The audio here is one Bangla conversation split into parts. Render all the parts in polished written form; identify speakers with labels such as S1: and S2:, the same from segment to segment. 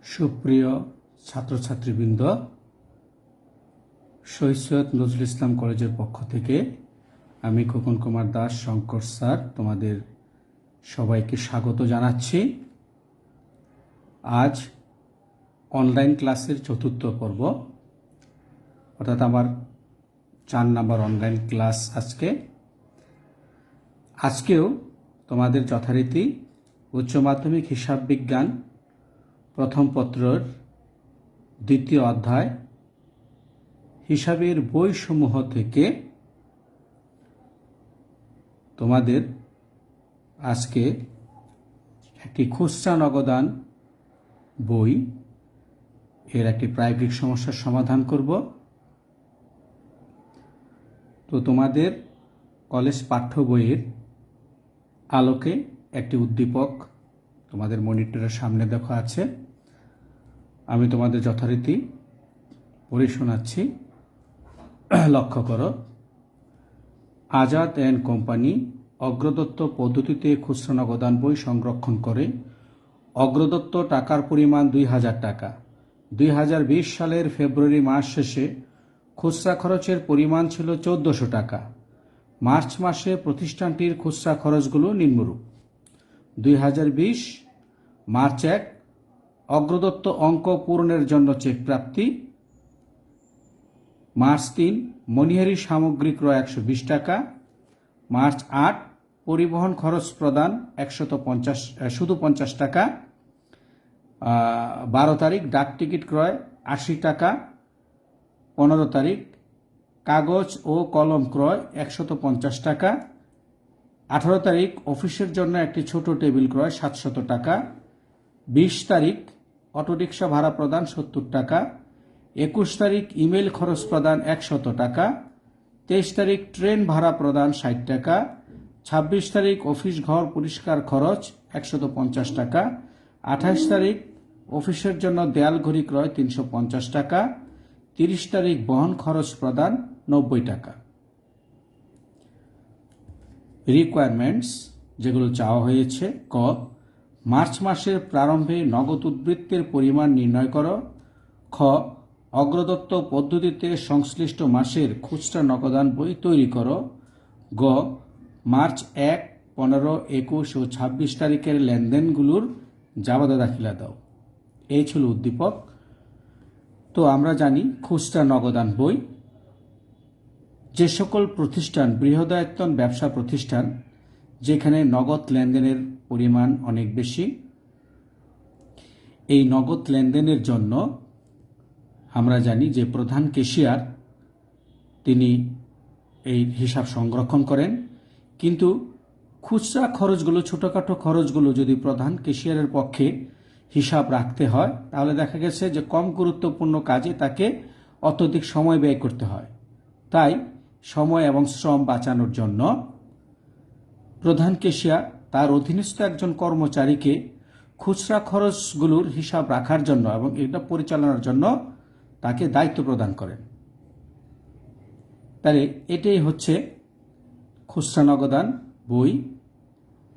S1: সুপ্রিয় ছাত্রছাত্রীবৃন্দ, শহীদ সৈয়দ নজরুল ইসলাম কলেজের পক্ষ থেকে আমি খোকন কুমার দাস শঙ্কর স্যার তোমাদের সবাইকে স্বাগত জানাচ্ছি। আজ অনলাইন ক্লাসের চতুর্থ পর্ব, অর্থাৎ আমার 4 নম্বর অনলাইন ক্লাস আজকেও তোমাদের যথারীতি উচ্চ মাধ্যমিক হিসাব বিজ্ঞান প্রথম পত্রের দ্বিতীয় অধ্যায় হিসাবের বইসমূহ থেকে তোমাদের আজকে একটি খুচরা নগদান বই এর একটি প্রায়োগিক সমস্যার সমাধান করব। তো তোমাদের কলেজ পাঠ্য বইয়ের আলোকে একটি উদ্দীপক তোমাদের মনিটরের সামনে দেখা আছে। আমি তোমাদের যথারীতি পড়ে শোনাচ্ছি, লক্ষ্য করো। আজাদ অ্যান্ড কোম্পানি অগ্রদত্ত পদ্ধতিতে খুচরা নগদান বই সংরক্ষণ করে। অগ্রদত্ত টাকার পরিমাণ 2000 টাকা। 2020 সালের ফেব্রুয়ারি মাস শেষে খুচরা খরচের পরিমাণ ছিল 1400 টাকা। মার্চ মাসে প্রতিষ্ঠানটির খুচরা খরচগুলো নিম্নরূপ: 2020 মার্চ 1 অগ্রদত্ত অঙ্ক পূরণের জন্য চেক প্রাপ্তি। মার্চ 3 মনিহারি সামগ্রী ক্রয় 120 টাকা। মার্চ 8 পরিবহন খরচ প্রদান শুধু 50 টাকা। 12 তারিখ ডাক টিকিট ক্রয় 80 টাকা। 15 তারিখ কাগজ ও কলম ক্রয় 150 টাকা। 18 তারিখ অফিসের জন্য একটি ছোট টেবিল ক্রয় 700 টাকা। 20 তারিখ অটোরিকশা ভাড়া প্রদান 70 টাকা। 21 তারিখ ইমেল খরচ প্রদান 100 টাকা। 23 তারিখ ট্রেন ভাড়া প্রদান 60 টাকা। 26 তারিখ অফিস ঘর পরিষ্কার খরচ 150 টাকা। 28 তারিখ অফিসের জন্য দেয়াল ঘড়ি ক্রয় 350 টাকা। 30 তারিখ বহন খরচ প্রদান 90 টাকা। রিকোয়ারমেন্টস যেগুলো চাওয়া হয়েছে: ক, মার্চ মাসের প্রারম্ভে নগদ উদ্বৃত্তের পরিমাণ নির্ণয় করো। খ, অগ্রদত্ত পদ্ধতিতে সংশ্লিষ্ট মাসের খুচরা নগদান বই তৈরি করো। গ, মার্চ 1, 15, 21 ও 26 তারিখের লেনদেনগুলোর জাবেদা দাখিলা দাও। এই ছিল উদ্দীপক। তো আমরা জানি খুচরা নগদান বই যে সকল প্রতিষ্ঠান বৃহদায়তন ব্যবসা প্রতিষ্ঠান যেখানে নগদ লেনদেনের পরিমাণ অনেক বেশি, এই নগদ লেনদেনের জন্য আমরা জানি যে প্রধান ক্যাশিয়ার তিনি এই হিসাব সংরক্ষণ করেন। কিন্তু খুচরা খরচগুলো, ছোটোখাটো খরচগুলো যদি প্রধান ক্যাশিয়ারের পক্ষে হিসাব রাখতে হয়, তাহলে দেখা গেছে যে কম গুরুত্বপূর্ণ কাজে তাকে অত্যধিক সময় ব্যয় করতে হয়। তাই সময় এবং শ্রম বাঁচানোর জন্য প্রধান ক্যাশিয়ার তার অধীনস্থ একজন কর্মচারীকে খুচরা খরচগুলোর হিসাব রাখার জন্য এবং এটা পরিচালনার জন্য তাকে দায়িত্ব প্রদান করেন। তাহলে এটাই হচ্ছে খুচরা নগদান বই,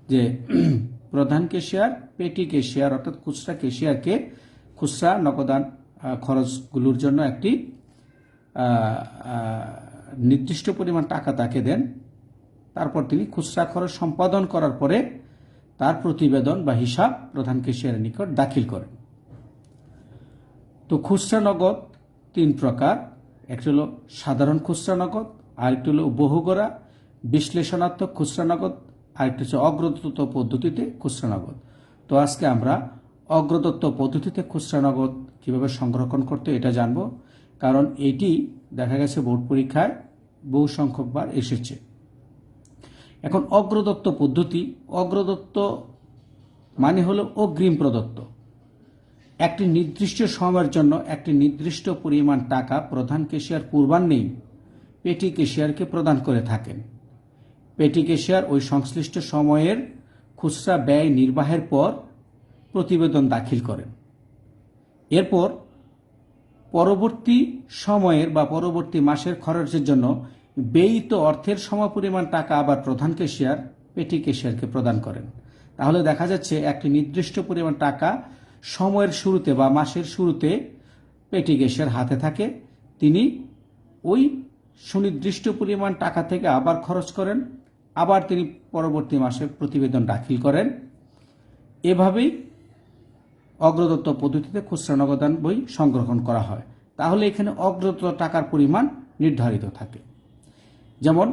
S1: যে প্রধান ক্যাশিয়ার পেটি ক্যাশিয়ার অর্থাৎ খুচরা ক্যাশিয়ারকে খুচরা নগদান খরচগুলোর জন্য একটি নির্দিষ্ট পরিমাণ টাকা তাকে দেন। তারপর তিনি খুচরা খরচ সম্পাদন করার পরে তার প্রতিবেদন বা হিসাব প্রধান ক্যাশিয়ারের নিকট দাখিল করেন। তো খুচরা নগদ 3 প্রকার। একটি হলো সাধারণ খুচরা নগদ, আরেকটি হলো বহুগড়া বিশ্লেষণাত্মক খুচরা নগদ, আরেকটি হচ্ছে অগ্রদত্ত পদ্ধতিতে খুচরা নগদ। তো আজকে আমরা অগ্রদত্ত পদ্ধতিতে খুচরা নগদ কিভাবে সংরক্ষণ করতে এটা জানবো, কারণ এটি দেখা গেছে বোর্ড পরীক্ষায় বহু সংখ্যকবার এসেছে। এখন অগ্রদত্ত পদ্ধতি, অগ্রদত্ত মানে হলো অগ্রিম প্রদত্ত। একটি নির্দিষ্ট সময়ের জন্য একটি নির্দিষ্ট পরিমাণ টাকা প্রধান ক্যাশিয়ার পূর্বাহ্নেই পেটি ক্যাশিয়ারকে প্রদান করে থাকেন। পেটি ক্যাশিয়ার ওই সংশ্লিষ্ট সময়ের খুচরা ব্যয় নির্বাহের পর প্রতিবেদন দাখিল করেন। এরপর পরবর্তী সময়ের বা পরবর্তী মাসের খরচের জন্য ব্যয়িত অর্থের সমপরিমাণ টাকা আবার প্রধান ক্যাশিয়ার পেটি ক্যাশিয়ারকে প্রদান করেন। তাহলে দেখা যাচ্ছে একটি নির্দিষ্ট পরিমাণ টাকা সময়ের শুরুতে বা মাসের শুরুতে পেটি ক্যাশিয়ার হাতে থাকে, তিনি ওই সুনির্দিষ্ট পরিমাণ টাকা থেকে আবার খরচ করেন, আবার তিনি পরবর্তী মাসে প্রতিবেদন দাখিল করেন। এভাবেই অগ্রদত্ত পদ্ধতিতে খুচরা নগদান বই সংগ্রহণ করা হয়। তাহলে এখানে অগ্রদত্ত টাকার পরিমাণ নির্ধারিত থাকে। যেমন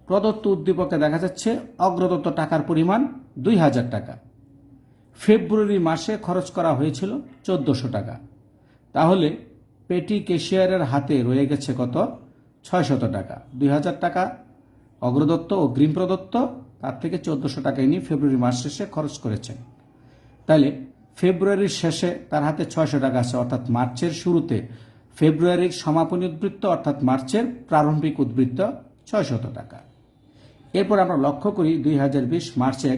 S1: প্রদত্ত উদ্দীপকে দেখা যাচ্ছে অগ্রদত্ত টাকার পরিমাণ 2000 টাকা, ফেব্রুয়ারি মাসে খরচ করা হয়েছিল 1400 টাকা। তাহলে পেটি ক্যাশিয়ারের হাতে রয়ে গেছে কত? 600 টাকা। 2000 টাকা অগ্রদত্ত ও অগ্রিম প্রদত্ত, তার থেকে 1400 টাকা ইনি ফেব্রুয়ারি মাস শেষে খরচ করেছেন। তাহলে ফেব্রুয়ারির শেষে তার হাতে 600 টাকা আছে, অর্থাৎ মার্চের শুরুতে ফেব্রুয়ারির সমাপনী উদ্বৃত্ত অর্থাৎ মার্চের প্রারম্ভিক উদ্বৃত্ত 600 টাকা। এরপর আমরা লক্ষ্য করি 2020 মার্চে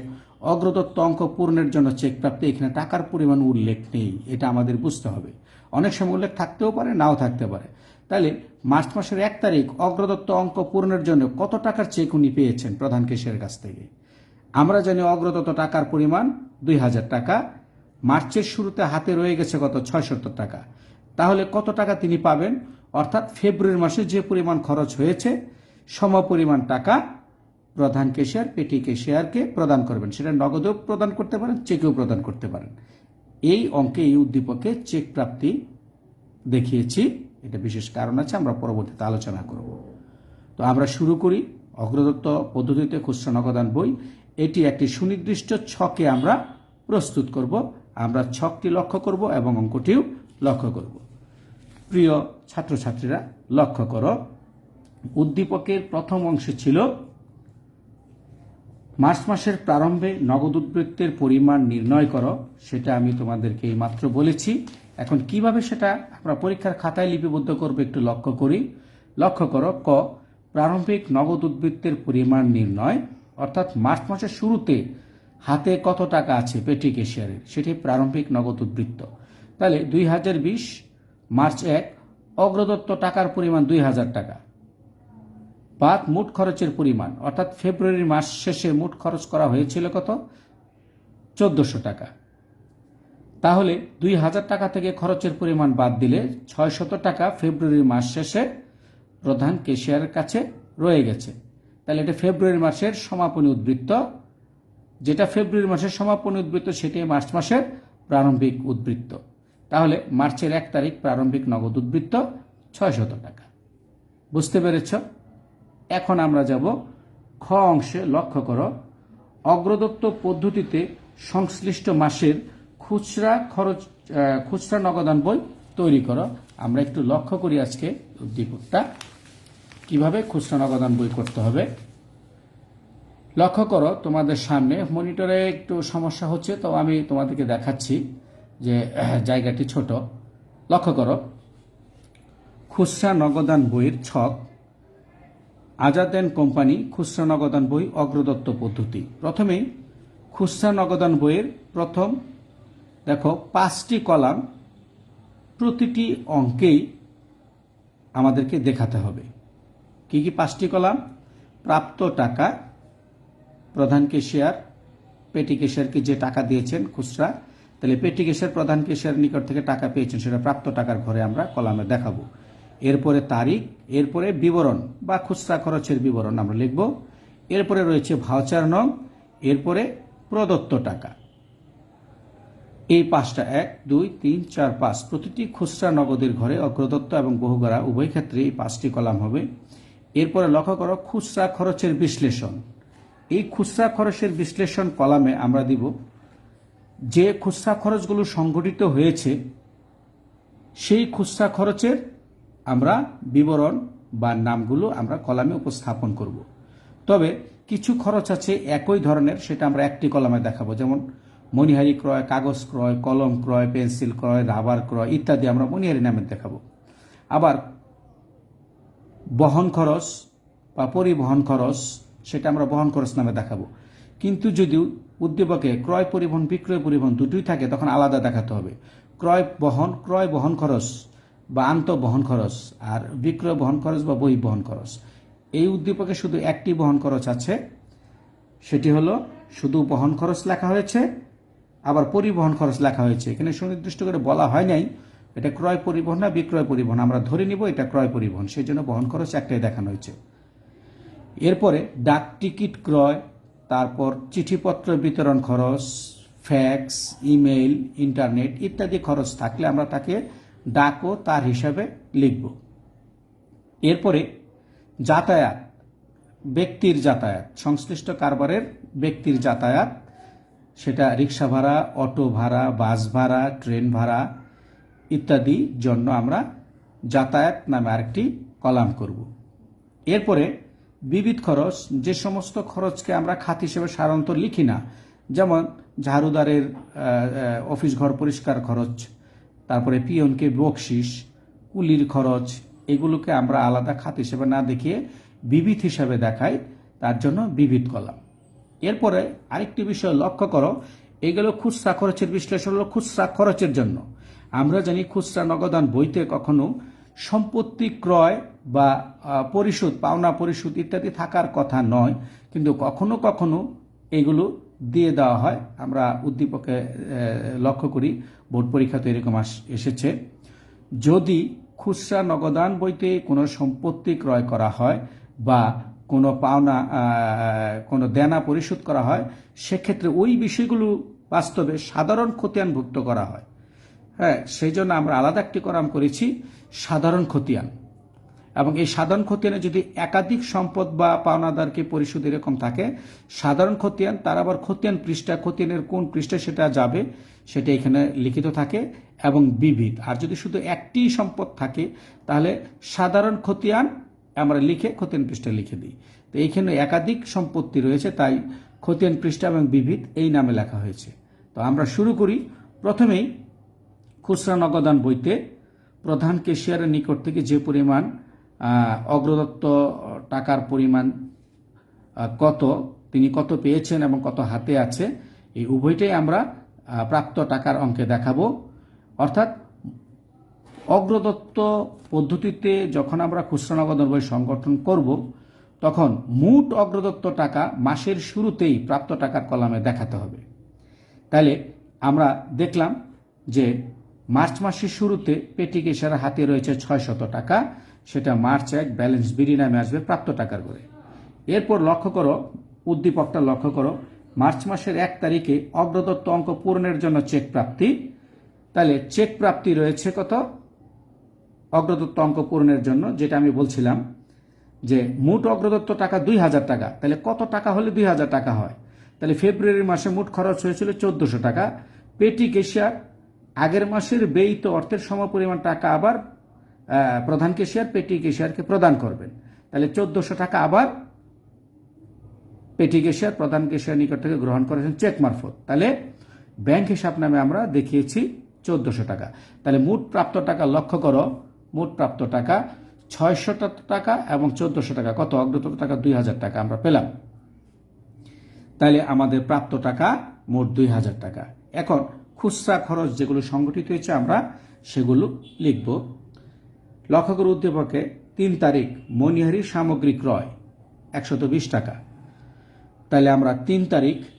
S1: অগ্রদত্ত অঙ্ক পূরণের জন্য চেক প্রাপ্তি, এখানে টাকার পরিমাণ উল্লেখ নেই, এটা আমাদের বুঝতে হবে। অনেক সময় উল্লেখ থাকতেও পারে, নাও থাকতে পারে। তাহলে মার্চ মাসের 1 তারিখ অগ্রদত্ত অঙ্ক পূরণের জন্য কত টাকার চেক উনি পেয়েছেন প্রধান ক্যাশিয়ারের কাছ থেকে? আমরা জানি অগ্রদত্ত টাকার পরিমাণ 2000 টাকা, মার্চের শুরুতে হাতে রয়ে গেছে কত? 600 টাকা। তাহলে কত টাকা তিনি পাবেন? অর্থাৎ ফেব্রুয়ারি মাসে যে পরিমাণ খরচ হয়েছে সমপরিমাণ টাকা প্রধান ক্যাশিয়ার পেটি ক্যাশিয়ারকে প্রদান করবেন। সেটা নগদেও প্রদান করতে পারেন, চেকেও প্রদান করতে পারেন। এই অঙ্কে, এই উদ্দীপকে চেক প্রাপ্তি দেখিয়েছি, এটা বিশেষ কারণ আছে, আমরা পরবর্তীতে আলোচনা করব। তো আমরা শুরু করি অগ্রদত্ত পদ্ধতিতে খুচরা নগদান বই। এটি একটি সুনির্দিষ্ট ছকে আমরা প্রস্তুত করব। আমরা ছকটি লক্ষ্য করব এবং অঙ্কটিও লক্ষ্য করব। প্রিয় ছাত্রছাত্রীরা লক্ষ্য করো, উদ্দীপকের প্রথম অংশে ছিল মার্চ মাসের প্রারম্ভে নগদ উদ্বৃত্তের পরিমাণ নির্ণয় করো। সেটা আমি তোমাদেরকে মাত্র বলেছি। এখন কিভাবে সেটা আমরা পরীক্ষার খাতায় লিপিবদ্ধ করব একটু লক্ষ্য করি। লক্ষ্য করো, ক, প্রারম্ভিক নগদ উদ্বৃত্তের পরিমাণ নির্ণয়, অর্থাৎ মার্চ মাসের শুরুতে হাতে কত টাকা আছে পেটি ক্যাশিয়ারের, সেটি প্রারম্ভিক নগদ উদ্বৃত্ত। তাহলে 2020 মার্চ 1 অগ্রদত্ত টাকার পরিমাণ 2000 টাকা, বাদ মোট খরচের পরিমাণ, অর্থাৎ ফেব্রুয়ারি মাস শেষে মোট খরচ করা হয়েছিল কত? 1400 টাকা। তাহলে 2000 টাকা থেকে খরচের পরিমাণ বাদ দিলে 600 টাকা ফেব্রুয়ারি মাস শেষে প্রধান ক্যাশিয়ারের কাছে রয়ে গেছে। তাহলে এটা ফেব্রুয়ারি মাসের সমাপনী উদ্বৃত্ত, যেটা ফেব্রুয়ারি মাসের সমাপনী উদ্বৃত্ত সেটি মার্চ মাসের প্রারম্ভিক উদ্বৃত্ত। তাহলে মার্চের 1 তারিখ প্রারম্ভিক নগদ উদ্বৃত্ত 600 টাকা। বুঝতে পেরেছ? এখন আমরা যাব খ অংশে। লক্ষ্য করো, অগ্রদত্ত পদ্ধতিতে সংশ্লিষ্ট মাসের খুচরা নগদান বই তৈরি করো। আমরা একটু লক্ষ্য করি আজকে উদ্দীপকটা কিভাবে খুচরা নগদান বই করতে হবে। লক্ষ্য করো, তোমাদের সামনে মনিটরে একটু সমস্যা হচ্ছে, তো আমি তোমাদেরকে দেখাচ্ছি যে জায়গাটি ছোট। লক্ষ্য করো, খুচরা নগদান বইয়ের ছক, আজাদ এন্ড কোম্পানি খুচরা নগদান বই অগ্রদত্ত পদ্ধতি। প্রথমেই খুচরা নগদান বইয়ের প্রথম দেখো 5টি কলাম, প্রতিটি অঙ্কেই আমাদেরকে দেখাতে হবে। কি কি 5টি কলাম? প্রাপ্ত টাকা, প্রধান ক্যাশিয়ার পেটি ক্যাশিয়ারকে যে টাকা দিয়েছেন খুচরা, তাহলে পেটি ক্যাশিয়ার প্রধান ক্যাশিয়ার নিকট থেকে টাকা পেয়েছেন, সেটা প্রাপ্ত টাকার ঘরে আমরা কলামে দেখাবো। এরপরে তারিখ, এরপরে বিবরণ বা খুচরা খরচের বিবরণ আমরা লিখব। এরপরে রয়েছে ভাউচার নং, এরপরে প্রদত্ত টাকা। এই 5টা 1, 2, 3, 4, 5 প্রতিটি খুচরা নগদের ঘরে অগ্রদত্ত এবং বহুগড়া উভয় ক্ষেত্রে এই 5টি কলাম হবে। এরপরে লক্ষ্য করো, খুচরা খরচের বিশ্লেষণ। এই খুচরা খরচের বিশ্লেষণ কলামে আমরা দিব যে খুচরা খরচগুলো সংঘটিত হয়েছে সেই খুচরা খরচের আমরা বিবরণ বা নামগুলো আমরা কলামে উপস্থাপন করব। তবে কিছু খরচ আছে একই ধরনের, সেটা আমরা একটি কলামে দেখাবো। যেমন মণিহারি ক্রয়, কাগজ ক্রয়, কলম ক্রয়, পেন্সিল ক্রয়, রাবার ক্রয় ইত্যাদি আমরা মণিহারি নামে দেখাবো। আবার বহন খরচ বা পরিবহন খরচ, সেটা আমরা বহন খরচ নামে দেখাবো। কিন্তু যদি উদ্দীপকে ক্রয় পরিবহন, বিক্রয় পরিবহন দুটোই থাকে, তখন আলাদা দেখাতে হবে। ক্রয় বহন খরচ বা আন্তঃবহন খরচ, আর বিক্রয় বহন খরচ বা বহিঃবহন খরচ। এই উদ্দীপকে শুধু একটি বহন খরচ আছে, সেটি হলো শুধু বহন খরচ লেখা হয়েছে, আবার পরিবহন খরচ লেখা হয়েছে, এখানে সুনির্দিষ্ট করে বলা হয় নাই এটা ক্রয় পরিবহন না বিক্রয় পরিবহন, আমরা ধরে নিব এটা ক্রয় পরিবহন, সেই জন্য বহন খরচ একটাই দেখানো হয়েছে। এরপরে ডাক টিকিট ক্রয়, তারপর চিঠিপত্র বিতরণ খরচ, ফ্যাক্স, ইমেইল, ইন্টারনেট ইত্যাদি খরচ থাকলে আমরা তাকে ডাক ও তার হিসাবে লিখব। এরপরে যাতায়াত, ব্যক্তির যাতায়াত, সংশ্লিষ্ট কারবারের ব্যক্তির যাতায়াত, সেটা রিক্সা ভাড়া, অটো ভাড়া, বাস ভাড়া, ট্রেন ভাড়া ইত্যাদি জন্য আমরা যাতায়াত নামে আরেকটি কলাম করব। এরপরে বিবিধ খরচ, যে সমস্ত খরচকে আমরা খাত হিসেবে সাধারণত লিখি না, যেমন ঝাড়ুদারের অফিস ঘর পরিষ্কার খরচ, তারপরে পিয়নকে বকশিস, কুলির খরচ, এগুলোকে আমরা আলাদা খাত হিসেবে না দেখিয়ে বিবিধ হিসাবে দেখাই, তার জন্য বিবিধ কলাম। এরপরে আরেকটি বিষয় লক্ষ্য করো, এগুলো খুচরা খরচের বিশ্লেষণ হলো খুচরা খরচের জন্য। আমরা জানি খুচরা নগদান বইতে কখনো সম্পত্তি ক্রয় বা পরিশোধ, পাওনা পরিশোধ ইত্যাদি থাকার কথা নয়, কিন্তু কখনো কখনো এগুলো দিয়ে দেওয়া হয়। আমরা উদ্দীপকে লক্ষ্য করি, বোর্ড পরীক্ষাতে এরকম এসেছে। যদি খুচরা নগদান বইতে কোনো সম্পত্তি ক্রয় করা হয় বা কোনো পাওনা কোনো দেনা পরিশোধ করা হয়, সেক্ষেত্রে ওই বিষয়গুলো বাস্তবে সাধারণ খতিয়ানভুক্ত করা হয়। হ্যাঁ, সেই জন্য আমরা আলাদা একটি কলাম করেছি সাধারণ খতিয়ান। এবং এই সাধারণ খতিয়ানে যদি একাধিক সম্পদ বা পাওনাদারকে পরিশোধ এরকম থাকে, সাধারণ খতিয়ান, তার আবার খতিয়ান পৃষ্ঠা, খতিয়ানের কোন পৃষ্ঠা সেটা যাবে সেটা এখানে লিখিত থাকে, এবং বিবিধ। আর যদি শুধু একটি সম্পদ থাকে তাহলে সাধারণ খতিয়ান আমরা লিখে খতিয়ান পৃষ্ঠা লিখে দিই। তো এইখানে একাধিক সম্পত্তি রয়েছে, তাই খতিয়ান পৃষ্ঠা এবং বিবিধ এই নামে লেখা হয়েছে। তো আমরা শুরু করি। প্রথমেই খুচরা নগদান বইতে প্রধান ক্যাশিয়ারের নিকট থেকে যে পরিমাণ অগ্রদত্ত টাকার পরিমাণ কত, তিনি কত পেয়েছেন এবং কত হাতে আছে, এই উভয়টাই আমরা প্রাপ্ত টাকার অঙ্কে দেখাবো। অর্থাৎ অগ্রদত্ত পদ্ধতিতে যখন আমরা খুচরা নগদান বই সংগঠন করব, তখন মোট অগ্রদত্ত টাকা মাসের শুরুতেই প্রাপ্ত টাকার কলামে দেখাতে হবে। তাহলে আমরা দেখলাম যে মার্চ মাসের শুরুতে পেটি ক্যাশিয়ারের হাতে রয়েছে 600 টাকা, সেটা মার্চ 1 ব্যালেন্স বিডি নামে আসবে প্রাপ্ত টাকার করে। এরপর লক্ষ্য করো, উদ্দীপকটা লক্ষ্য করো, মার্চ মাসের 1 তারিখে অগ্রদত্ত অঙ্ক পূরণের জন্য চেক প্রাপ্তি। তাহলে চেক প্রাপ্তি রয়েছে কত? অগ্রদত্ত অঙ্ক পূরণের জন্য, যেটা আমি বলছিলাম যে মোট অগ্রদত্ত টাকা 2000 টাকা। তাহলে কত টাকা হলে 2000 টাকা হয়? তাহলে ফেব্রুয়ারি মাসে মোট খরচ হয়েছিল 1400 টাকা। পেটি ক্যাশিয়ার আগের মাসের ব্যয়িত অর্থের সমপরিমাণ টাকা আবার প্রধান ক্যাশিয়ার পেটি ক্যাশিয়ারকে প্রদান করবেন। তাহলে 1400 টাকা আবার পেটি ক্যাশিয়ার প্রধান ক্যাশিয়ার নিকট থেকে গ্রহণ করেছেন চেক মারফত। তাহলে ব্যাংক হিসাব নামে আমরা দেখিয়েছি 1400 টাকা। তাহলে মোট প্রাপ্ত টাকা লক্ষ্য করো, মোট প্রাপ্ত টাকা 600 টাকা এবং 1400 টাকা, কত? অগ্রদত্ত টাকা 2000 টাকা আমরা পেলাম। তাহলে আমাদের প্রাপ্ত টাকা মোট 2000 টাকা। এখন খুচরা খরচ যেগুলো সংগঠিত হয়েছে আমরা সেগুলো লিখব। লক্ষ্য করে উদ্দীপকে 3 তারিখ মণিহারি সামগ্রী ক্রয় 120 টাকা। তাহলে আমরা 3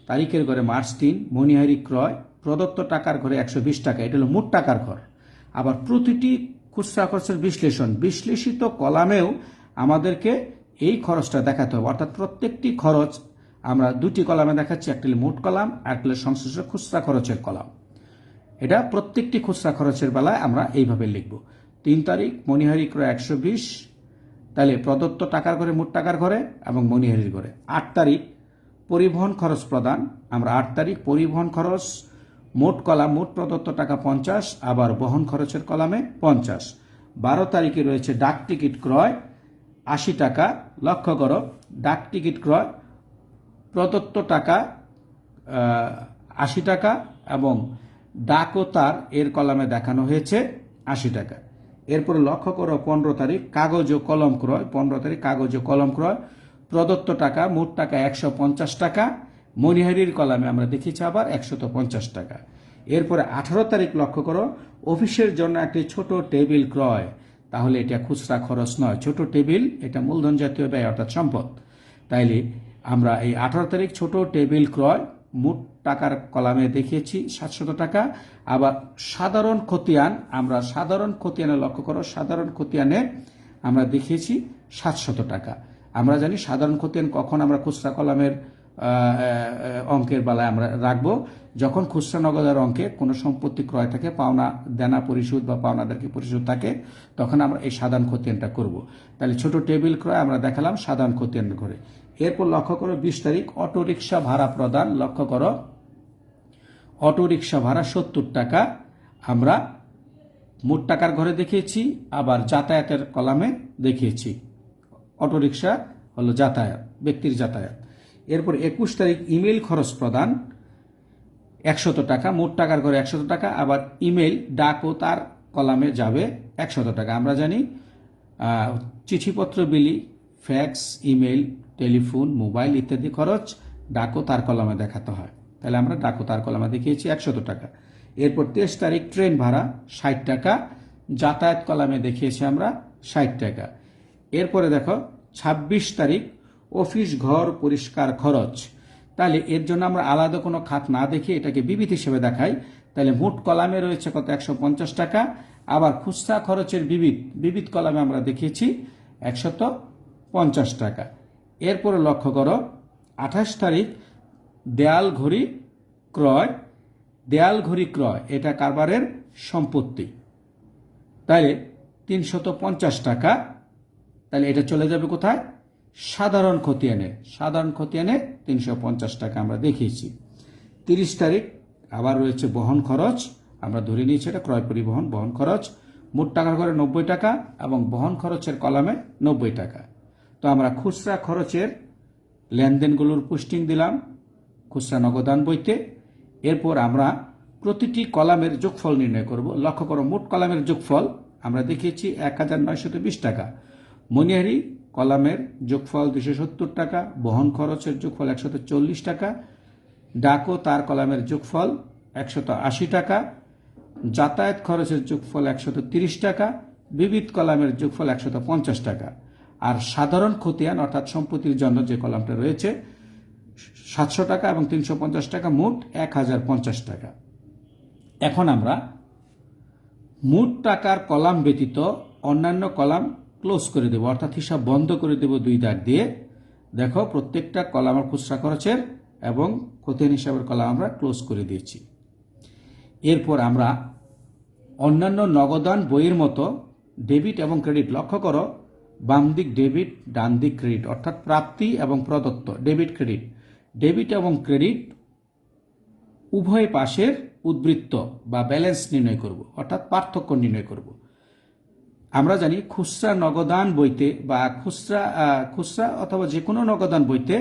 S1: তারিখের ঘরে মার্চ 3 মণিহারি ক্রয় প্রদত্ত টাকার ঘরে 120 টাকা, এটা হলো মোট টাকার ঘর। আবার প্রতিটি খুচরা খরচের বিশ্লেষিত কলামেও আমাদেরকে এই খরচটা দেখাতে হবে। অর্থাৎ প্রত্যেকটি খরচ আমরা দুটি কলামে দেখাচ্ছি, একটি হলো মোট কলাম আর একটি হলো সংশ্লিষ্ট খুচরা খরচের কলাম। এটা প্রত্যেকটি খুচরা খরচের বেলায় আমরা এইভাবে লিখব। 3 তারিখ মণিহারি ক্রয় 120, তাহলে প্রদত্ত টাকার ঘরে মোট টাকার ঘরে এবং মণিহারির ঘরে। 8 তারিখ পরিবহন খরচ প্রদান, আমরা 8 তারিখ পরিবহন খরচ মোট কলাম, মোট প্রদত্ত টাকা 50, আবার বহন খরচের কলামে 50। 12 তারিখে রয়েছে ডাক টিকিট ক্রয় 80 টাকা। লক্ষ্য করো, ডাক টিকিট ক্রয় প্রদত্ত টাকা 80 টাকা এবং ডাক ও তার এর কলামে দেখানো হয়েছে 80 টাকা। এরপরে লক্ষ্য করো 15 তারিখ কাগজ ও কলম ক্রয়, 15 তারিখ কাগজ ও কলম ক্রয় প্রদত্ত টাকা, মোট টাকা 150 টাকা, মণিহারির কলামে আমরা দেখেছি আবার 150 টাকা। এরপরে 18 তারিখ লক্ষ্য করো অফিসের জন্য একটি ছোট টেবিল ক্রয়, তাহলে এটা খুচরা খরচ নয়, ছোট টেবিল এটা মূলধন জাতীয় ব্যয় অর্থাৎ সম্পদ। তাইলে আমরা এই 18 তারিখ ছোট টেবিল ক্রয় মোট টাকার কলামে দেখিয়েছি 700 টাকা। আবার সাধারণ খতিয়ান, আমরা সাধারণ খতিয়ানে লক্ষ্য করো, সাধারণ খতিয়ানে আমরা দেখিয়েছি 700 টাকা। আমরা জানি সাধারণ খতিয়ান কখন আমরা খুচরা কলামের অঙ্কের বেলায় আমরা রাখবো, যখন খুচরা নগদের অঙ্কে কোনো সম্পত্তি ক্রয় থাকে, পাওনা দেনা পরিশোধ বা পাওনাদারকে পরিশোধ থাকে, তখন আমরা এই সাধারণ খতিয়ানটা করব। তাহলে ছোট টেবিল ক্রয় আমরা দেখালাম সাধারণ খতিয়ান করে। এরপর লক্ষ্য করো 20 তারিখ অটোরিকশা ভাড়া প্রদান। লক্ষ্য করো অটোরিকশা ভাড়া 70 টাকা আমরা মোট টাকার ঘরে দেখিয়েছি, আবার যাতায়াতের কলামে দেখিয়েছি। অটোরিকশা হলো যাতায়াত, ব্যক্তির যাতায়াত। এরপর 21 তারিখ ইমেল খরচ প্রদান 100 টাকা, মোট টাকার ঘরে 100 টাকা। আবার ইমেল ডাক ও তার কলামে যাবে 100 টাকা। আমরা জানি চিঠিপত্র বিলি, ফ্যাক্স, ইমেল, টেলিফোন, মোবাইল ইত্যাদি খরচ ডাক ও তার কলামে দেখাতে হয়, তাহলে আমরা ডাক ও তার কলামে দেখিয়েছি 100 টাকা। এরপর 23 তারিখ ট্রেন ভাড়া 60 টাকা, যাতায়াত কলামে দেখিয়েছি আমরা 60 টাকা। এরপরে দেখো 26 তারিখ অফিস ঘর পরিষ্কার খরচ। তাহলে এর জন্য আমরা আলাদা কোনো খাত না দেখে এটাকে বিবিধ হিসেবে দেখাই। তাহলে মোট কলামে রয়েছে কত? 150 টাকা। আবার খুচরা খরচের বিবিধ কলামে আমরা দেখিয়েছি 150 টাকা। এরপরে লক্ষ্য করো 28 তারিখ দেয়াল ঘড়ি ক্রয়। দেয়াল ঘড়ি ক্রয় এটা কারবারের সম্পত্তি, তাহলে 350 টাকা। তাহলে এটা চলে যাবে কোথায়? সাধারণ খতিয়ানে। সাধারণ খতিয়ানে 350 টাকা আমরা দেখিয়েছি। 30 তারিখ আবার রয়েছে বহন খরচ, আমরা ধরে নিয়েছি এটা ক্রয় পরিবহন বহন খরচ। মোট টাকার ঘরে 90 টাকা এবং বহন খরচের কলামে 90 টাকা। তো আমরা খুচরা খরচের লেনদেনগুলোর পোস্টিং দিলাম খুচরা নগদান বইতে। এরপর আমরা প্রতিটি কলামের যোগফল নির্ণয় করব। লক্ষ্য করো মোট কলামের যোগফল আমরা দেখিয়েছি 1920 টাকা। মনিহারি কলামের যোগফল 270 টাকা, বহন খরচের যোগফল 140 টাকা, ডাকো তার কলামের যোগফল 180 টাকা, যাতায়াত খরচের যোগফল 130 টাকা, বিবিধ কলামের যোগফল 150 টাকা। আর সাধারণ খতিয়ান অর্থাৎ সম্পত্তির জন্য যে কলামটা রয়েছে 700 টাকা এবং 350 টাকা, মোট 1050 টাকা। এখন আমরা মোট টাকার কলাম ব্যতীত অন্যান্য কলাম ক্লোজ করে দেব, অর্থাৎ হিসাব বন্ধ করে দেব 2 দাগ দিয়ে। দেখো প্রত্যেকটা কলামের খুচরা খরচের এবং খতিয়ান হিসাবের কলাম আমরা ক্লোজ করে দিয়েছি। এরপর আমরা অন্যান্য নগদান বইয়ের মতো ডেবিট এবং ক্রেডিট, লক্ষ্য করো বাম দিক ডেবিট ডান দিক ক্রেডিট, অর্থাৎ প্রাপ্তি এবং প্রদত্ত ডেবিট ক্রেডিট। ডেবিট এবং ক্রেডিট উভয় পাশের উদ্বৃত্ত বা ব্যালেন্স নির্ণয় করব, অর্থাৎ পার্থক্য নির্ণয় করব। আমরা জানি খুচরা নগদান বইতে বা খুচরা অথবা যে কোনো নগদান বইতে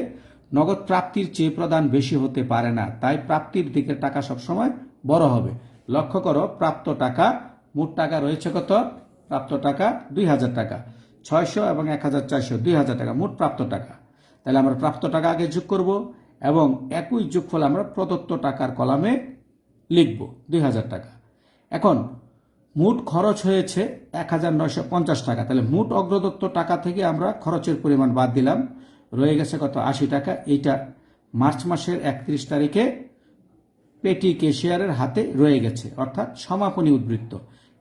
S1: নগদ প্রাপ্তির চেয়ে প্রদান বেশি হতে পারে না, তাই প্রাপ্তির দিকের টাকা সবসময় বড় হবে। লক্ষ্য করো প্রাপ্ত টাকা, মোট টাকা রয়েছে কত? প্রাপ্ত টাকা 2000 টাকা, 600 এবং 1400, 2000 টাকা মোট প্রাপ্ত টাকা। তাহলে আমরা প্রাপ্ত টাকা আগে যোগ করব এবং একই যোগফল আমরা প্রদত্ত টাকার কলামে লিখব 2000 টাকা। এখন মোট খরচ হয়েছে 1950 টাকা, তাহলে মোট অগ্রদত্ত টাকা থেকে আমরা খরচের পরিমাণ বাদ দিলাম, রয়ে গেছে কত? 80 টাকা। এইটা মার্চ মাসের 31 তারিখে পেটি ক্যাশিয়ারের হাতে রয়ে গেছে, অর্থাৎ সমাপনী উদ্বৃত্ত।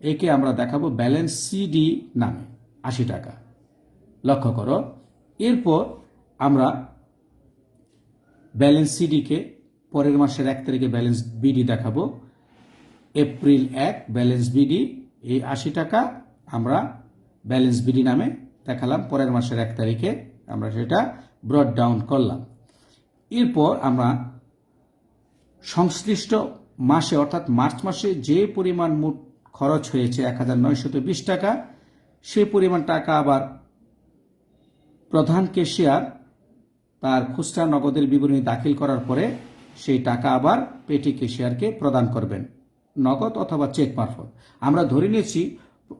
S1: একে আমরা দেখাবো ব্যালেন্স সিডি নামে 80 টাকা। লক্ষ্য করো এরপর আমরা ব্যালেন্স সিডিকে পরের মাসের 1 তারিখে ব্যালেন্স বিডি দেখাবো। এপ্রিল 1 ব্যালেন্স বিডি, এই 80 টাকা আমরা ব্যালেন্স বিডি নামে দেখালাম। পরের মাসের 1 তারিখে আমরা সেটা ব্রড ডাউন করলাম। এরপর আমরা সংশ্লিষ্ট মাসে অর্থাৎ মার্চ মাসে যে পরিমাণ মোট খরচ হয়েছে 1920 টাকা, সেই পরিমাণ টাকা আবার প্রধান ক্যাশিয়ার তার খুচরা নগদের বিবরণী দাখিল করার পরে সেই টাকা আবার পেটি ক্যাশিয়ারকে প্রদান করবেন, নগদ অথবা চেক মারফত। আমরা ধরে নিয়েছি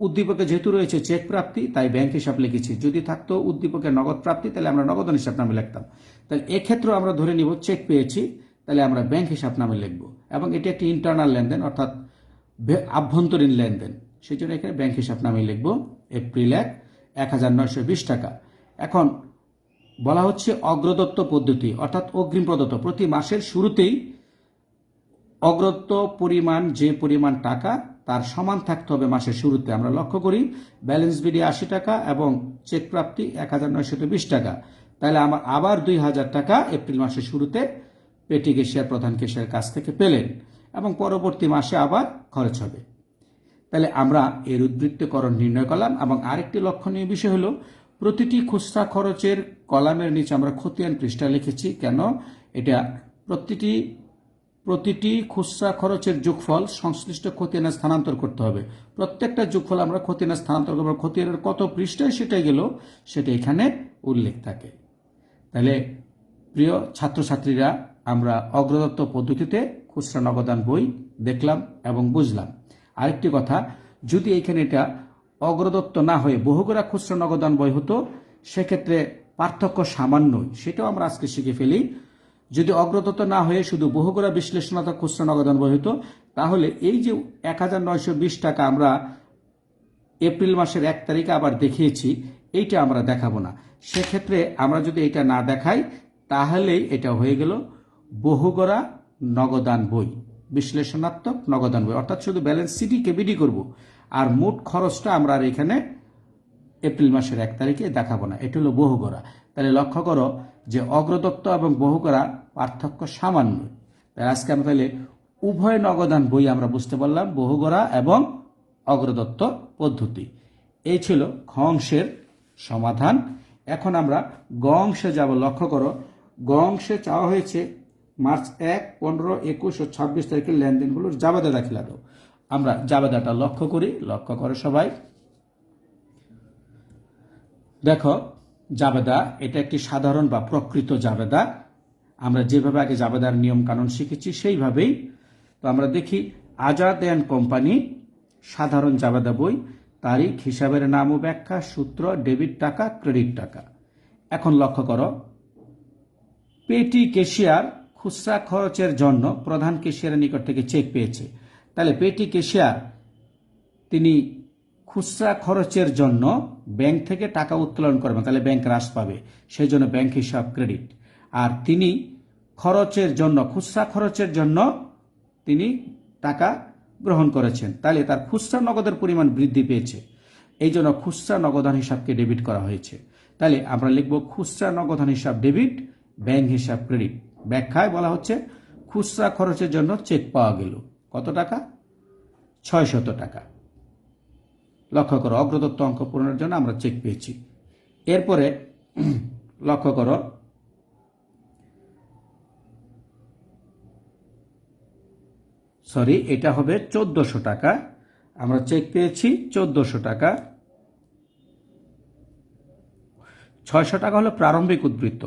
S1: উদ্দীপকে যেহেতু রয়েছে চেক প্রাপ্তি, তাই ব্যাংক হিসাব লিখেছি। যদি থাকতো উদ্দীপকে নগদ প্রাপ্তি, তাহলে আমরা নগদ হিসাব নামে লিখতাম। তাহলে এক্ষেত্রে আমরা ধরে নিব চেক পেয়েছি, তাহলে আমরা ব্যাংক হিসাব নামে লিখব। এবং এটি একটি ইন্টারনাল লেনদেন অর্থাৎ আভ্যন্তরীণ লেনদেন, সেই জন্য এখানে ব্যাংক হিসাব নামে লিখব। এপ্রিল 1 1920 টাকা। এখন বলা হচ্ছে অগ্রদত্ত পদ্ধতি, অর্থাৎ অগ্রিম প্রদত্ত। প্রতি মাসের শুরুতেই অগ্রদত্ত পরিমাণ, যে পরিমাণ টাকা তার সমান থাকতে হবে মাসের শুরুতে। আমরা লক্ষ্য করি ব্যালেন্স বিডি 80 টাকা এবং চেক প্রাপ্তি 1920 টাকা। তাহলে আমার আবার 2000 টাকা এপ্রিল মাসের শুরুতে পেটি ক্যাশিয়ার, প্রধান ক্যাশিয়ার কাছ থেকে পেলেন এবং পরবর্তী মাসে আবার খরচ হবে। তাহলে আমরা এর উদ্বৃত্তকরণ নির্ণয় করলাম। এবং আরেকটি লক্ষণীয় বিষয় হলো প্রতিটি খুচরা খরচের কলামের নিচে আমরা খতিয়ান পৃষ্ঠা লিখেছি। কেন? এটা প্রতিটি খুচরা খরচের যোগফল সংশ্লিষ্ট খতিয়ানে স্থানান্তর করতে হবে। প্রত্যেকটা যোগফল আমরা খতিয়ানে স্থানান্তর করবো। খতিয়ানের কত পৃষ্ঠায় সেটা গেল, সেটা এখানে উল্লেখ থাকে। তাহলে প্রিয় ছাত্রছাত্রীরা, আমরা অগ্রদত্ত পদ্ধতিতে খুচরা নগদান বই দেখলাম এবং বুঝলাম। আরেকটি কথা, যদি এখানে এটা অগ্রদত্ত না হয়ে বহুগড়া খুচরা নগদান বই হতো, সেক্ষেত্রে পার্থক্য সামান্যই, সেটাও আমরা আজকে শিখে ফেলি। যদি অগ্রদত্ত না হয়ে শুধু বহুগড়া বিশ্লেষণাত্মক খুচরা নগদান বই হতো, তাহলে এই যে 1920 টাকা আমরা এপ্রিল মাসের 1 তারিখে আবার দেখিয়েছি, এইটা আমরা দেখাবো না। সেক্ষেত্রে আমরা যদি এটা না দেখাই, তাহলেই এটা হয়ে গেল বহুগড়া নগদান বই, বিশ্লেষণাত্মক নগদান বই। অর্থাৎ শুধু ব্যালেন্স সিটি বিডি করব, আর মোট খরচটা আমরা আর এখানে এপ্রিল মাসের 1 তারিখে দেখাবো না। এটা হলো বহুগড়া। তাহলে লক্ষ্য করো যে অগ্রদত্ত এবং বহুগড়া পার্থক্য সামান্য। তাই আজকে আমরা তাহলে উভয় নগদান বই আমরা বুঝতে পারলাম, বহুগড়া এবং অগ্রদত্ত পদ্ধতি। এই ছিল খ অংশের সমাধান। এখন আমরা গ অংশে যাব। লক্ষ্য করো, গ অংশে চাওয়া হয়েছে মার্চ 1, 15, 21 ও 26 তারিখের লেনদেনগুলোর জাবেদা দাখিলা দাও। আমরা জাবেদাটা লক্ষ্য করি। লক্ষ্য করে সবাই দেখো, জাবেদা এটা একটি সাধারণ বা প্রকৃত জাবেদা। আমরা যেভাবে আগে জাবেদার নিয়ম কানুন শিখেছি সেইভাবেই। তো আমরা দেখি আজাদ অ্যান্ড কোম্পানি সাধারণ জাবেদা বই, তারিখ, হিসাবের নাম ও ব্যাখ্যা, সূত্র, ডেবিট টাকা, ক্রেডিট টাকা। এখন লক্ষ্য করো, পেটি ক্যাশিয়ার খুচরা খরচের জন্য প্রধান ক্যাশিয়ারের নিকট থেকে চেক পেয়েছে। তাহলে পেটি ক্যাশিয়ার তিনি খুচরা খরচের জন্য ব্যাংক থেকে টাকা উত্তোলন করবেন, তাহলে ব্যাংক হ্রাস পাবে, সেই জন্য ব্যাংক হিসাব ক্রেডিট। আর তিনি খরচের জন্য, খুচরা খরচের জন্য তিনি টাকা গ্রহণ করেছেন, তাহলে তার খুচরা নগদের পরিমাণ বৃদ্ধি পেয়েছে, এই জন্য খুচরা নগদান হিসাবকে ডেবিট করা হয়েছে। তাহলে আমরা লিখব খুচরা নগদান হিসাব ডেবিট, ব্যাংক হিসাব ক্রেডিট। ব্যাখ্যায় বলা হচ্ছে খুচরা খরচের জন্য চেক পাওয়া গেল কত টাকা? 600 টাকা। লক্ষ্য করো, অগ্রদত্ত অঙ্ক পূরণের জন্য আমরা চেক পেয়েছি। এরপরে লক্ষ্য করো, এটা হবে 1400 টাকা। আমরা চেক পেয়েছি 1400 টাকা। 600 টাকা হলো প্রারম্ভিক উদ্বৃত্ত,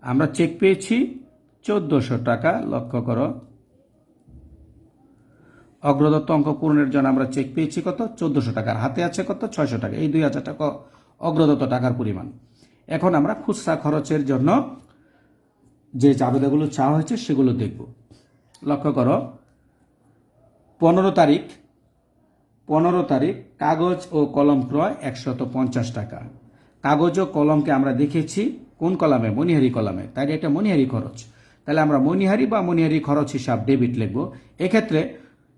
S1: আমরা চেক পেয়েছি 1400 টাকা। লক্ষ্য করো, অগ্রদত্ত অঙ্ক পূরণের জন্য আমরা চেক পেয়েছি কত? 1400 টাকার হাতে আছে কত? 600 টাকা। এই 2000 টাকা অগ্রদত্ত টাকার পরিমাণ। এখন আমরা খুচরা খরচের জন্য যে জাবেদাগুলো চাওয়া হয়েছে সেগুলো দেখব। লক্ষ্য করো, 15 তারিখ কাগজ ও কলম ক্রয় 150 টাকা। কাগজ ও কলমকে আমরা দেখেছি কোন কলামে? মনিহারি কলামে, তাই এটা মনিহারি খরচ। তাহলে আমরা মনিহারি বা মনিহারি খরচ হিসাব ডেবিট লিখব। এক্ষেত্রে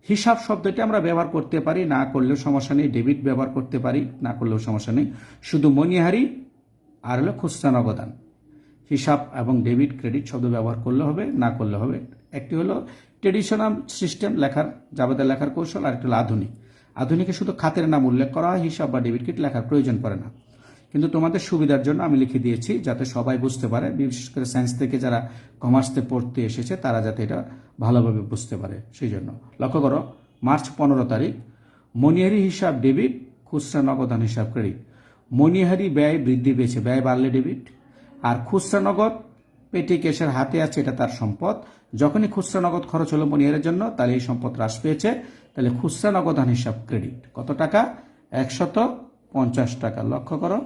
S1: হিসাব শব্দটি আমরা ব্যবহার করতে পারি, না করলেও সমস্যা নেই। ডেবিট ব্যবহার করতে পারি, না করলেও সমস্যা নেই। শুধু মনিহারি আর হলো খুচরা নগদান, হিসাব এবং ডেবিট ক্রেডিট শব্দ ব্যবহার করলে হবে, না করলে হবে। একটি হলো ট্রেডিশনাল সিস্টেম লেখার, জাবেদা লেখার কৌশল, আর একটি হলো আধুনিক। আধুনিকে শুধু খাতের নাম উল্লেখ করা হয়, হিসাব বা ডেবিট ক্রেডিট লেখার প্রয়োজন পড়ে না। কিন্তু তোমাদের সুবিধার জন্য আমি লিখে দিয়েছি, যাতে সবাই বুঝতে পারে, বিশেষ করে সায়েন্স থেকে যারা কমার্সে পড়তে এসেছে তারা যাতে এটা ভালোভাবে বুঝতে পারে, সেই জন্য। লক্ষ্য করো, মার্চ 15 তারিখ মনিহারি হিসাব ডেবিট, খুচরা নগদান হিসাব ক্রেডিট। মনিহারি ব্যয় বৃদ্ধি পেয়েছে, ব্যয় বাড়লে ডেবিট। আর খুচরা নগদ পেটি ক্যাশের হাতে আছে, এটা তার সম্পদ। যখনই খুচরা নগদ খরচ হলো মনিহারের জন্য, তাহলে এই সম্পদ হ্রাস পেয়েছে, তাহলে খুচরা নগদান হিসাব ক্রেডিট। কত টাকা? 150 টাকা। লক্ষ্য করো,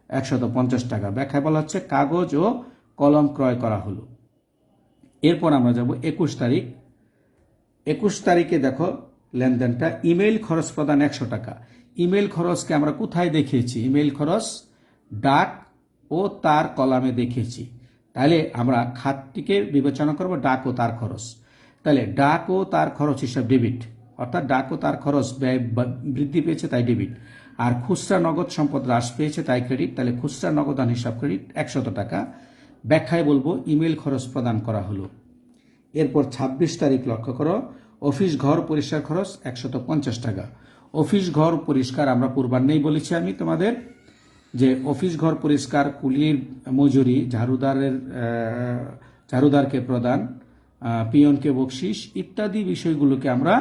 S1: 150 টাকা। ব্যাখ্যায় বলা হচ্ছে কাগজ ও কলম ক্রয় করা হলো। এরপর আমরা যাব 21 তারিখ। 21 তারিখে দেখো লেনদেনটা, ইমেইল খরচ প্রদান 100 টাকা। ইমেইল খরচকে আমরা কোথায় দেখিয়েছি? ইমেইল খরচ ডাক ও তার কলামে দেখিয়েছি। তাহলে আমরা খাতটিকে বিবেচনা করব ডাক ও তার খরচ। তাহলে ডাক ও তার খরচ হিসাব ডেবিট, অর্থাৎ ডাক ও তার খরচ ব্যয় বৃদ্ধি পেয়েছে তাই ডেবিট। আর খুচরা নগদ সম্পদ হ্রাস পেয়েছে তাই ক্রেডিট। তাহলে খুচরা নগদান হিসাব ক্রেডিট 100 টাকা। ব্যাখ্যায় বলবো ইমেল খরচ প্রদান করা হলো। এরপর 26 তারিখ লক্ষ্য করো, অফিস ঘর পরিষ্কার খরচ 150 টাকা। অফিস ঘর পরিষ্কার আমরা পূর্বান্নেই বলেছি আমি তোমাদের যে অফিস ঘর পরিষ্কার, কুলির মজুরি, ঝাড়ুদারকে প্রদান, পিয়নকে বকশিস ইত্যাদি বিষয়গুলোকে আমরা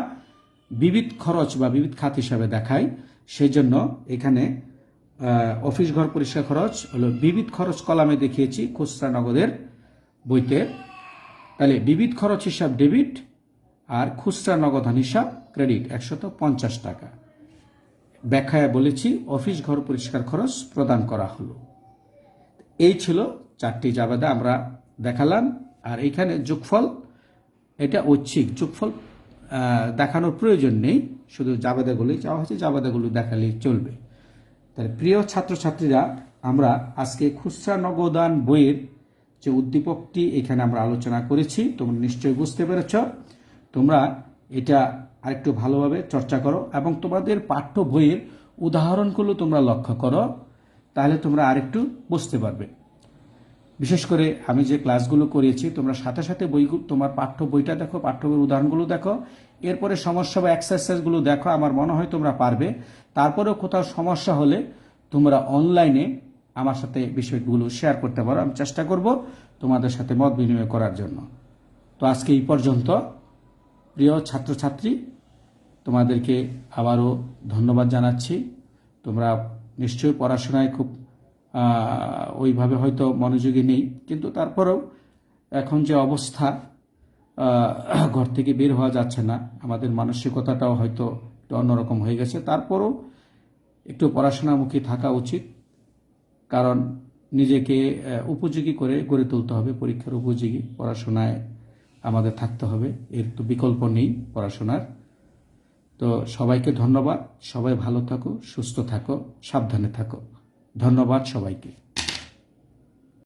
S1: বিবিধ খরচ বা বিবিধ খাত হিসাবে দেখাই। সেই জন্য এখানে অফিস ঘর পরিষ্কার খরচ হলো বিবিধ খরচ কলামে দেখিয়েছি খুচরা নগদের বইতে। তাহলে বিবিধ খরচ হিসাব ডেবিট আর খুচরা নগদান হিসাব ক্রেডিট 150 টাকা। ব্যাখ্যায় বলেছি অফিস ঘর পরিষ্কার খরচ প্রদান করা হলো। এই ছিল 4টি জাবেদা আমরা দেখালাম। আর এখানে যোগফল, এটা ঐচ্ছিক, যোগফল দেখানোর প্রয়োজন নেই, শুধু জাবেদাগুলোই চাওয়া হয়েছে, জাবেদাগুলো দেখালেই চলবে। তাহলে প্রিয় ছাত্রছাত্রীরা, আমরা আজকে খুচরা নগদান বইয়ের যে উদ্দীপকটি এখানে আমরা আলোচনা করেছি, তোমরা নিশ্চয়ই বুঝতে পেরেছ। তোমরা এটা আরেকটু ভালোভাবে চর্চা করো এবং তোমাদের পাঠ্য বইয়ের উদাহরণগুলো তোমরা লক্ষ্য করো, তাহলে তোমরা আরেকটু বুঝতে পারবে। বিশেষ করে আমি যে ক্লাসগুলো করিয়েছি তোমরা সাথে সাথে বইগুলো, তোমার পাঠ্য বইটা দেখো, পাঠ্য বইয়ের উদাহরণগুলো দেখো, এরপরে সমস্যা বা এক্সারসাইজগুলো দেখো। আমার মনে হয় তোমরা পারবে। তারপরেও কোথাও সমস্যা হলে তোমরা অনলাইনে আমার সাথে বিষয়গুলো শেয়ার করতে পারো। আমি চেষ্টা করব তোমাদের সাথে মত বিনিময় করার জন্য। তো আজকে এই পর্যন্ত। প্রিয় ছাত্রছাত্রী, তোমাদেরকে আবারও ধন্যবাদ জানাচ্ছি। তোমরা নিশ্চয়ই পড়াশোনায় খুব ওইভাবে হয়তো মনোযোগী নেই, কিন্তু তারপরেও এখন যে অবস্থা, ঘর থেকে বের হওয়া যাচ্ছে না, আমাদের মানসিকতাটাও হয়তো একটু অন্যরকম হয়ে গেছে। তারপরও একটু পড়াশোনামুখী থাকা উচিত, কারণ নিজেকে উপযোগী করে গড়ে তুলতে হবে, পরীক্ষার উপযোগী পড়াশোনায় আমাদের থাকতে হবে, এর তো বিকল্প নেই পড়াশোনার। তো সবাইকে ধন্যবাদ। সবাই ভালো থাকো, সুস্থ থাকো, সাবধানে থাকো। ধন্যবাদ সবাইকে।